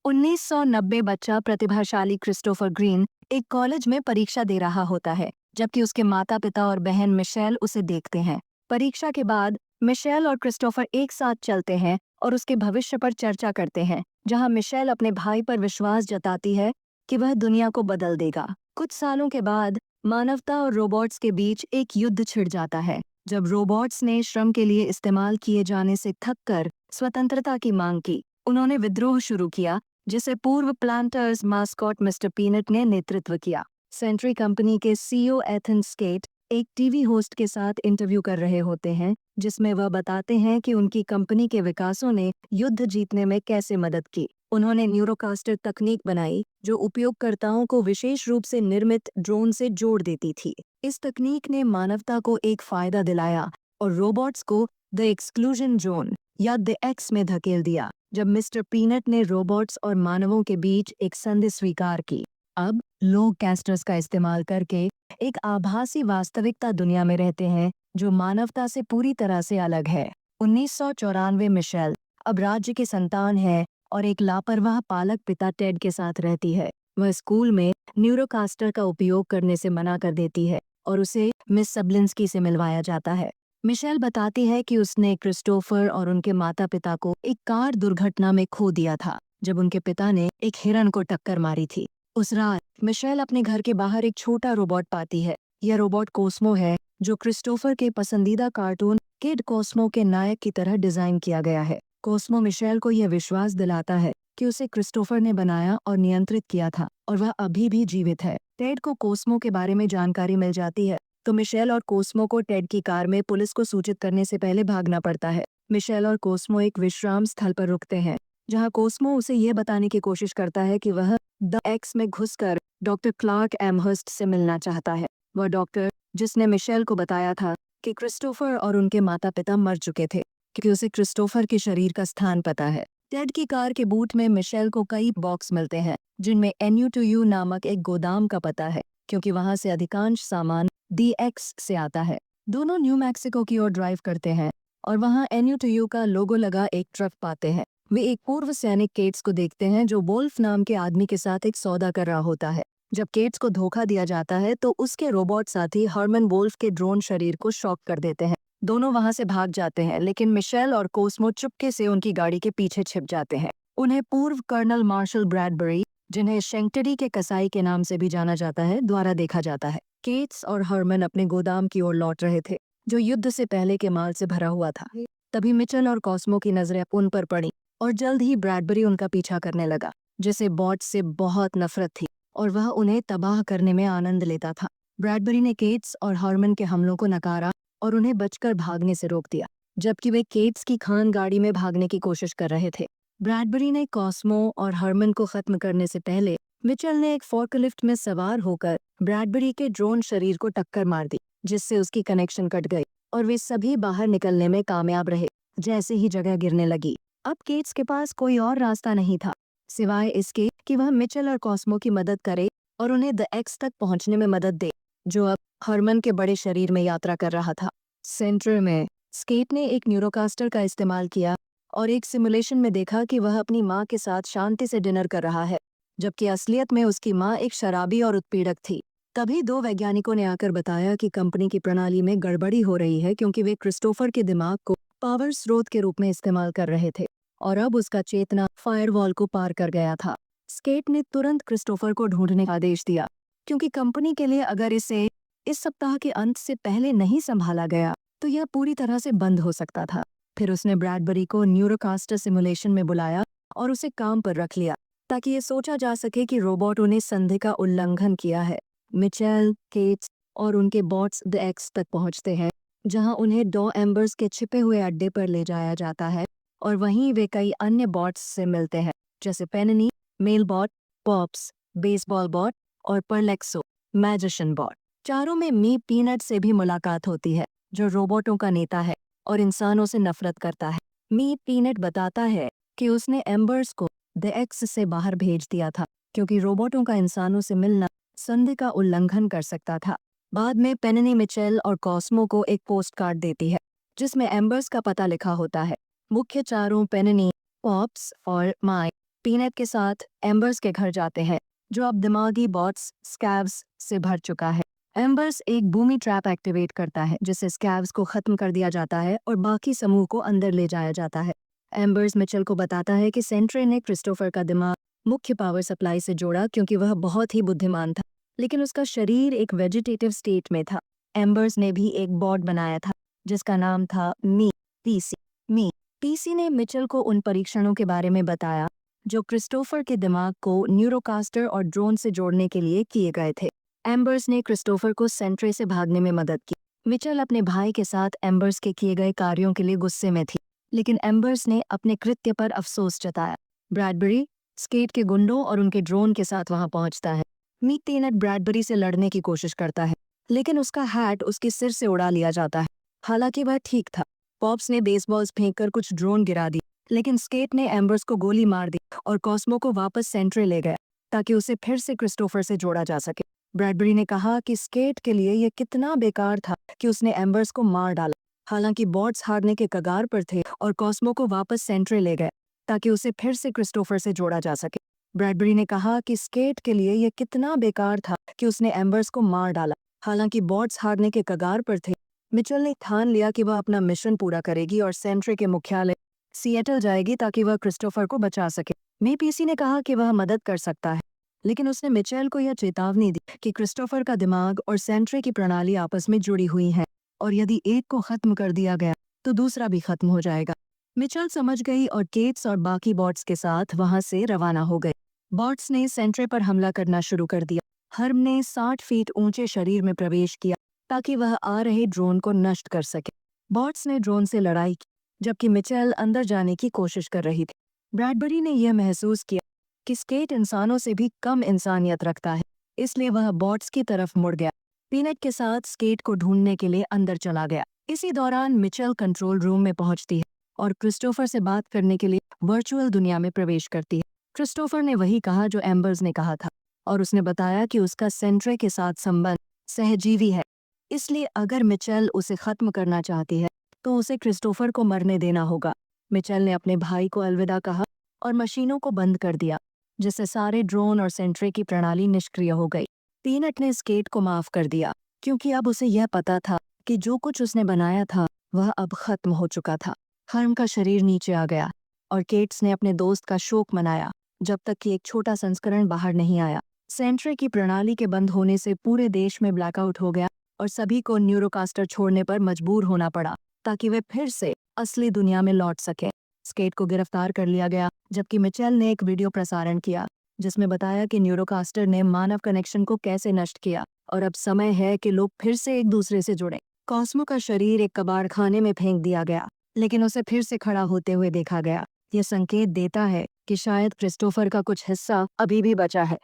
1990 बच्चा प्रतिभाशाली Christopher green एक कॉलेज में परीक्षा दे रहा होता है, जबकि उसके माता पिता और बहन मिशेल उसे देखते हैं। परीक्षा के बाद मिशेल और क्रिस्टोफर एक साथ चलते हैं और उसके भविष्य पर चर्चा करते हैं, जहां मिशेल अपने भाई पर विश्वास जताती है कि वह दुनिया को बदल देगा। कुछ सालों के बाद मानवता और रोबोट्स के बीच एक युद्ध छिड़ जाता है, जब रोबोट्स ने श्रम के लिए इस्तेमाल किए जाने से थककर स्वतंत्रता की मांग की। उन्होंने विद्रोह शुरू किया, जिसे पूर्व प्लांटर्स मास्कॉट मिस्टर पीनट ने नेतृत्व किया। सेंट्री कंपनी के सीईओ एथन स्केट एक टीवी होस्ट के साथ इंटरव्यू कर रहे होते हैं, जिसमें वह बताते हैं कि उनकी कंपनी के विकासों ने युद्ध जीतने में कैसे मदद की। उन्होंने न्यूरोकास्टर तकनीक बनाई, जो उपयोगकर्ताओं को विशेष रूप से निर्मित ड्रोन से जोड़ देती थी। इस तकनीक ने मानवता को एक फायदा दिलाया और रोबोट्स को द एक्सक्लूजन जोन या द एक्स में धकेल दिया, जब मिस्टर पीनट ने रोबोट्स और मानवों के बीच एक संधि स्वीकार की। अब लोग कैस्टर्स का इस्तेमाल करके एक आभासी वास्तविकता दुनिया में रहते हैं, जो मानवता से पूरी तरह से अलग है। 1994 मिशेल अब राज्य की संतान है और एक लापरवाह पालक पिता टेड के साथ रहती है। वह स्कूल में न्यूरोकास्टर का उपयोग करने से मना कर देती है और उसे मिस सबलिंस्की से मिलवाया जाता है। मिशेल बताती है कि उसने क्रिस्टोफर और उनके माता पिता को एक कार दुर्घटना में खो दिया था, जब उनके पिता ने एक हिरन को टक्कर मारी थी। उस रात मिशेल अपने घर के बाहर एक छोटा रोबोट पाती है। यह रोबोट कोस्मो है, जो क्रिस्टोफर के पसंदीदा कार्टून किड कोस्मो के नायक की तरह डिजाइन किया गया है। कोस्मो मिशेल को यह विश्वास दिलाता है कि उसे क्रिस्टोफर ने बनाया और नियंत्रित किया था और वह अभी भी जीवित है। टेड को कोस्मो के बारे में जानकारी मिल जाती है, तो मिशेल और कोस्मो को टेड की कार में पुलिस को सूचित करने से पहले भागना पड़ता है। मिशेल और कोस्मो एक विश्राम स्थल पर रुकते हैं, जहां कोस्मो उसे यह बताने की कोशिश करता है कि वह द एक्स में घुसकर डॉक्टर क्लार्क एमहर्स्ट से मिलना चाहता है। वह डॉक्टर जिसने मिशेल को बताया था कि क्रिस्टोफर और उनके माता पिता मर चुके थे, क्योंकि उसे क्रिस्टोफर के शरीर का स्थान पता है। टेड की कार के बूट में मिशेल को कई बॉक्स मिलते हैं, जिनमें NU2U नामक एक गोदाम का पता है, क्योंकि वहां से अधिकांश सामान DX से आता है। दोनों न्यू मैक्सिको की ओर ड्राइव करते हैं और वहां NU2U का लोगो लगा एक ट्रक पाते हैं। वे एक पूर्व सैनिक केट्स को देखते हैं, जो वोल्फ नाम के आदमी के साथ एक सौदा कर रहा होता है। जब केट्स को धोखा दिया जाता है, तो उसके रोबोट साथी हरमन वोल्फ के ड्रोन शरीर को शॉक कर देते हैं। दोनों वहां से भाग जाते हैं, लेकिन मिशेल और कोस्मो चुपके से उनकी गाड़ी के पीछे छिप जाते हैं। उन्हें पूर्व कर्नल मार्शल ब्रैडबरी, जिन्हें शेंक्टरी के कसाई के नाम से भी जाना जाता है, द्वारा देखा जाता है। केट्स और हरमन अपने गोदाम की ओर लौट रहे थे, जो युद्ध से पहले के माल से भरा हुआ था। तभी मिचेल और कॉस्मो की नजरें उन पर पड़ी और जल्द ही ब्रैडबरी उनका पीछा करने लगा, जिसे बॉट से बहुत नफरत थी और वह उन्हें तबाह करने में आनंद लेता था। ब्रैडबरी ने केट्स और हरमन के हमलों को नकारा और उन्हें बचकर भागने से रोक दिया, जबकि वे केट्स की खान गाड़ी में भागने की कोशिश कर रहे थे। ब्रैडबरी ने कॉस्मो और हरमन को खत्म करने से पहले मिचेल ने एक फोर्कलिफ्ट में सवार होकर ब्रैडबरी के ड्रोन शरीर को टक्कर मार दी, जिससे उसकी कनेक्शन कट गई और वे सभी बाहर निकलने में कामयाब रहे। जैसे ही जगह गिरने लगी, अब केट्स के पास कोई और रास्ता नहीं था, सिवाय इसके कि वह मिचेल और कॉस्मो की मदद करे और उन्हें द एक्स तक पहुंचने में मदद दे, जो अब हरमन के बड़े शरीर में यात्रा कर रहा था। सेंटर में स्केट ने एक न्यूरोकास्टर का इस्तेमाल किया और एक सिमुलेशन में देखा कि वह अपनी माँ के साथ शांति से डिनर कर रहा है, जबकि असलियत में उसकी माँ एक शराबी और उत्पीड़क थी। तभी दो वैज्ञानिकों ने आकर बताया कि कंपनी की प्रणाली में गड़बड़ी हो रही है, क्योंकि वे क्रिस्टोफर के दिमाग को पावर स्रोत के रूप में इस्तेमाल कर रहे थे और अब उसका चेतना फायरवॉल को पार कर गया था। स्केट ने तुरंत क्रिस्टोफर को ढूंढने का आदेश दिया, क्योंकि कंपनी के लिए अगर इसे इस सप्ताह के अंत से पहले नहीं संभाला गया, तो यह पूरी तरह से बंद हो सकता था। फिर उसने ब्रैडबरी को न्यूरोकास्टर सिमुलेशन में बुलाया और उसे काम पर रख लिया, ताकि ये सोचा जा सके कि रोबोटों ने संधि का उल्लंघन किया है। मिचेल, केट्स और उनके बॉट्स द एक्स तक पहुंचते हैं, जहां उन्हें डॉ एम्बर्स के छिपे हुए अड्डे पर ले जाया जाता है और वहीं वे कई अन्य बॉट्स से मिलते हैं, जैसे पेननी, मेल बॉट, पॉप्स, बेसबॉल बॉट और परलेक्सो, मैजिशियन बॉट। चारों में मी पीनट से भी मुलाकात होती है, जो रोबोटों का नेता है और इंसानों से नफरत करता है। मी पीनट बताता है कि उसने एम्बर्स को द एक्स से बाहर भेज दिया था, क्योंकि रोबोटों का इंसानों से मिलना संधि का उल्लंघन कर सकता था। बाद में पेननी मिचेल और कॉस्मो को एक पोस्ट कार्ड देती है, जिसमें एम्बर्स का पता लिखा होता है। मुख्य चारों पेननी, पॉप्स और माइक पीनट के साथ एम्बर्स के घर जाते हैं, जो अब दिमागी बॉट्स स्कैव्स से भर चुका है। एम्बर्स एक बूमी ट्रैप एक्टिवेट करता है, जिससे स्कैव्स को खत्म कर दिया जाता है और बाकी समूह को अंदर ले जाया जाता है। एम्बर्स मिचेल को बताता है कि सेंट्रे ने क्रिस्टोफर का दिमाग मुख्य पावर सप्लाई से जोड़ा क्योंकि वह बहुत ही बुद्धिमान था, लेकिन उसका शरीर एक वेजिटेटिव स्टेट में था। एम्बर्स ने भी एक बॉट बनाया था जिसका नाम था पीसी ने मिचेल को उन परीक्षणों के बारे में बताया जो क्रिस्टोफर के दिमाग को न्यूरोकास्टर और ड्रोन से जोड़ने के लिए किए गए थे। एम्बर्स ने क्रिस्टोफर को सेंट्रे से भागने में मदद की। मिचेल अपने भाई के साथ एम्बर्स के किए गए कार्यों के लिए गुस्से में थी, लेकिन एम्बर्स ने अपने कृत्य पर अफसोस जताया। ब्रैडबरी स्केट के गुंडों और उनके ड्रोन के साथ वहां पहुंचता है। पीनट ब्रैडबरी से लड़ने की कोशिश करता है, लेकिन उसका हैट उसके सिर से उड़ा लिया जाता है। हालांकि वह ठीक था। पॉप्स ने बेसबॉल्स फेंककर कुछ ड्रोन गिरा दी, लेकिन स्केट ने एम्बर्स को गोली मार दी और कॉस्मो को वापस सेंट्रे ले गया ताकि उसे फिर से क्रिस्टोफर से जोड़ा जा सके। ब्रैडबरी ने कहा कि स्केट के लिए यह कितना बेकार था कि उसने एम्बर्स को मार डाला। हालांकि बॉट्स हारने के कगार पर थे और कॉस्मो को वापस सेंट्रे ले गए ताकि उसे फिर से क्रिस्टोफर से जोड़ा जा सके। ब्रैडबरी ने कहा कि स्केट के लिए यह कितना बेकार था कि उसने एम्बर्स को मार डाला। हालांकि बॉट्स हारने के कगार पर थे। मिचेल ने ठान लिया कि वह अपना मिशन पूरा करेगी और सेंट्रे के मुख्यालय सिएटल जाएगी ताकि वह क्रिस्टोफर को बचा सके। पीसी ने कहा कि वह मदद कर सकता है, लेकिन उसने मिचेल को यह चेतावनी दी कि क्रिस्टोफर का दिमाग और सेंट्रे की प्रणाली आपस में जुड़ी हुई है और यदि एक को खत्म कर दिया गया तो दूसरा भी खत्म हो जाएगा। मिचेल समझ गई और केट्स और बाकी बॉट्स के साथ वहां से रवाना हो गए। बॉट्स ने सेंट्रे पर हमला करना शुरू कर दिया। हर्म ने 60 फीट ऊंचे शरीर में प्रवेश किया ताकि वह आ रहे ड्रोन को नष्ट कर सके। बॉट्स ने ड्रोन से लड़ाई की, जबकि मिचेल अंदर जाने की कोशिश कर रही थी। ब्रैडबरी ने यह महसूस किया कि स्केट इंसानों से भी कम इंसानियत रखता है, इसलिए वह बॉट्स की तरफ मुड़ गया। पीनट के साथ स्केट को ढूंढने के लिए अंदर चला गया। इसी दौरान मिचेल कंट्रोल रूम में पहुंचती है और क्रिस्टोफर से बात करने के लिए वर्चुअल दुनिया में प्रवेश करती है। क्रिस्टोफर ने वही कहा जो एम्बर्स ने कहा था और उसने बताया कि उसका सेंट्रे के साथ संबंध सहजीवी है, इसलिए अगर मिचेल उसे खत्म करना चाहती है तो उसे क्रिस्टोफर को मरने देना होगा। मिचेल ने अपने भाई को अलविदा कहा और मशीनों को बंद कर दिया, जिससे सारे ड्रोन और सेंट्रे की प्रणाली निष्क्रिय हो गई। पीनट ने स्केट को माफ कर दिया क्योंकि अब उसे यह पता था कि जो कुछ उसने बनाया था वह अब खत्म हो चुका था। हर्म का शरीर नीचे आ गया और केट्स ने अपने दोस्त का शोक मनाया जब तक कि एक छोटा संस्करण बाहर नहीं आया। सेंट्रे की प्रणाली के बंद होने से पूरे देश में ब्लैकआउट हो गया और सभी को न्यूरोकास्टर छोड़ने पर मजबूर होना पड़ा ताकि वे फिर से असली दुनिया में लौट सके। स्केट को गिरफ्तार कर लिया गया, जबकि मिचेल ने एक वीडियो प्रसारण किया जिसमें बताया कि न्यूरोकास्टर ने मानव कनेक्शन को कैसे नष्ट किया और अब समय है कि लोग फिर से एक दूसरे से जुड़े। कॉस्मो का शरीर एक कबाड़खाने में फेंक दिया गया, लेकिन उसे फिर से खड़ा होते हुए देखा गया। यह संकेत देता है कि शायद क्रिस्टोफर का कुछ हिस्सा अभी भी बचा है।